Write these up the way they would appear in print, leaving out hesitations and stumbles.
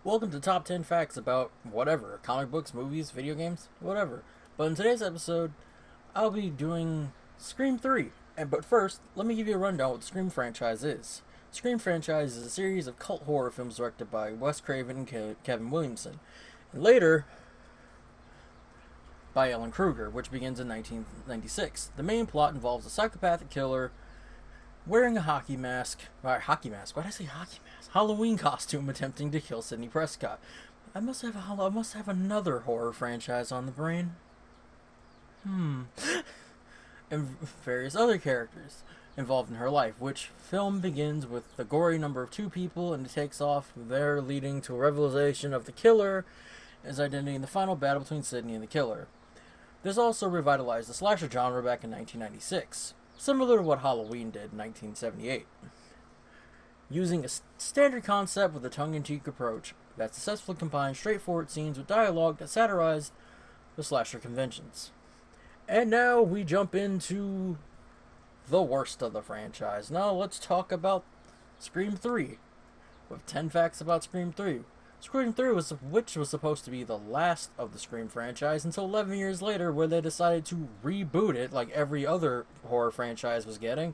Welcome to Top 10 Facts about whatever comic books, movies, video games, whatever. But in today's episode, I'll be doing Scream 3. But first, let me give you a rundown what the Scream franchise is. Scream franchise is a series of cult horror films directed by Wes Craven and Kevin Williamson, and later by Ellen Kruger, which begins in 1996. The main plot involves a psychopathic killer wearing a hockey mask. Why did I say hockey mask? Halloween costume attempting to kill Sidney Prescott. I must have another horror franchise on the brain. And various other characters involved in her life, which film begins with the gory number of two people and it takes off there, leading to a revelation of the killer, his identity in the final battle between Sidney and the killer. This also revitalized the slasher genre back in 1996, similar to what Halloween did in 1978, using a standard concept with a tongue-in-cheek approach that successfully combined straightforward scenes with dialogue that satirized the slasher conventions. And now we jump into the worst of the franchise. Now let's talk about Scream 3, with 10 facts about Scream 3. Scream 3 was supposed to be the last of the Scream franchise until 11 years later, where they decided to reboot it like every other horror franchise was getting.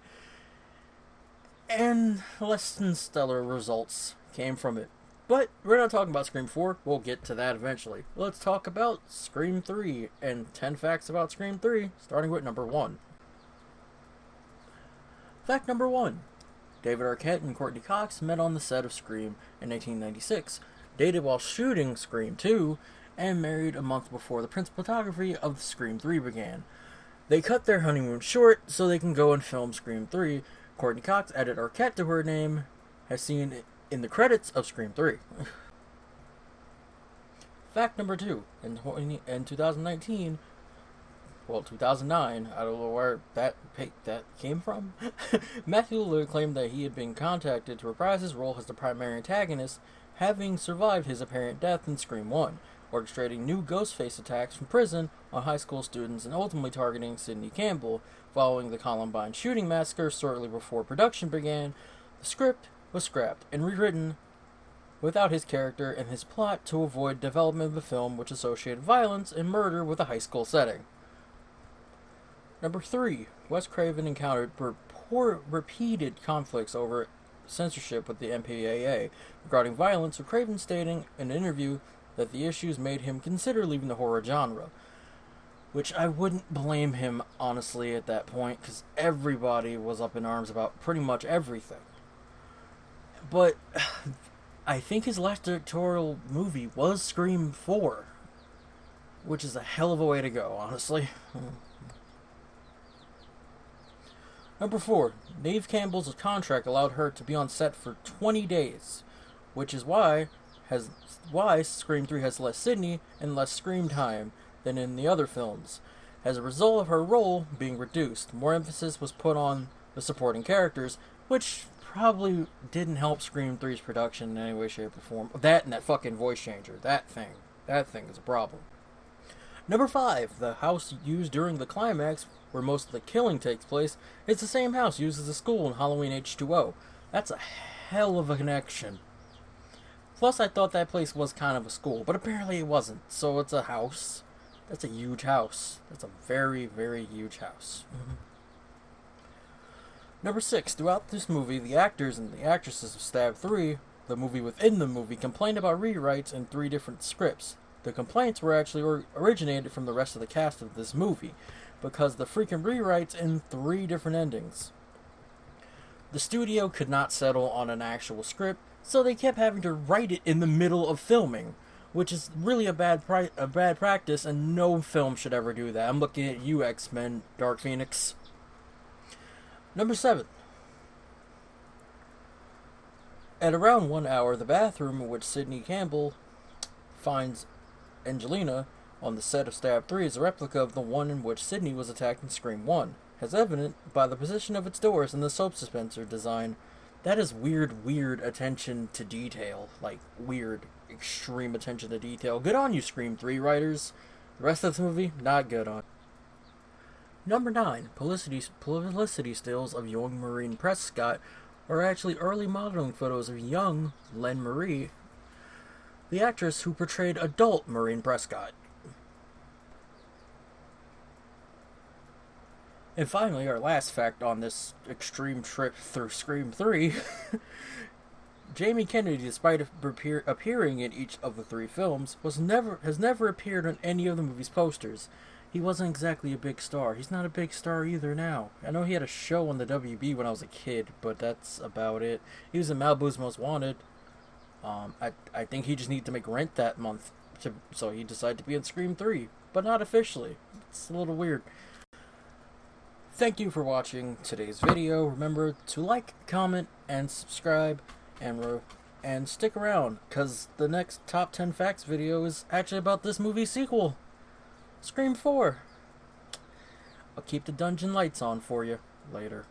And less than stellar results came from it. But we're not talking about Scream 4. We'll get to that eventually. Let's talk about Scream 3 and 10 facts about Scream 3, starting with number 1. Fact number 1. David Arquette and Courtney Cox met on the set of Scream in 1996, dated while shooting Scream 2, and married a month before the principal photography of Scream 3 began. They cut their honeymoon short so they can go and film Scream 3. Courtney Cox added Arquette to her name, as seen in the credits of Scream 3. Fact number 2. In 2019, 2009, I don't know where that came from. Matthew Lillard claimed that he had been contacted to reprise his role as the primary antagonist, having survived his apparent death in Scream 1, orchestrating new Ghostface attacks from prison on high school students and ultimately targeting Sidney Campbell. Following the Columbine shooting massacre shortly before production began, the script was scrapped and rewritten without his character and his plot to avoid development of the film, which associated violence and murder with a high school setting. Number 3. Wes Craven encountered repeated conflicts over censorship with the MPAA regarding violence, with Craven stating in an interview that the issues made him consider leaving the horror genre. Which I wouldn't blame him, honestly, at that point, because everybody was up in arms about pretty much everything. But I think his last directorial movie was Scream 4, which is a hell of a way to go, honestly. Number 4. Neve Campbell's contract allowed her to be on set for 20 days, which is why Scream 3 has less Sidney and less scream time than in the other films. As a result of her role being reduced, more emphasis was put on the supporting characters, which probably didn't help Scream 3's production in any way, shape, or form. That and that fucking voice changer. That thing is a problem. Number 5. The house used during the climax, where most of the killing takes place, is the same house used as a school in Halloween H2O. That's a hell of a connection. Plus, I thought that place was kind of a school, but apparently it wasn't. So it's a house. That's a huge house. That's a very, very huge house. Number 6. Throughout this movie, the actors and the actresses of Stab 3, the movie within the movie, complained about rewrites in 3 different scripts. The complaints were actually originated from the rest of the cast of this movie, because the freaking rewrites in 3 different endings. The studio could not settle on an actual script, so they kept having to write it in the middle of filming, which is really a bad practice, and no film should ever do that. I'm looking at you, X-Men, Dark Phoenix. Number 7. At around 1 hour, the bathroom in which Sidney Campbell finds Angelina on the set of Stab 3 is a replica of the one in which Sidney was attacked in Scream 1, as evident by the position of its doors and the soap dispenser design. That is weird attention to detail. Like, weird, extreme attention to detail. Good on you, Scream 3 writers. The rest of this movie, not good on. Number 9. Publicity stills of young Maureen Prescott are actually early modeling photos of young Len Marie the actress who portrayed adult Maureen Prescott. And finally, our last fact on this extreme trip through Scream 3, Jamie Kennedy, despite appearing in each of the 3 films, has never appeared on any of the movie's posters. He wasn't exactly a big star. He's not a big star either now. I know he had a show on the WB when I was a kid, but that's about it. He was in Malibu's Most Wanted. I think he just needed to make rent that month, so he decided to be in Scream 3, but not officially. It's a little weird. Thank you for watching today's video. Remember to like, comment, and subscribe, and stick around, because the next top 10 facts video is actually about this movie's sequel, Scream 4. I'll keep the dungeon lights on for you later.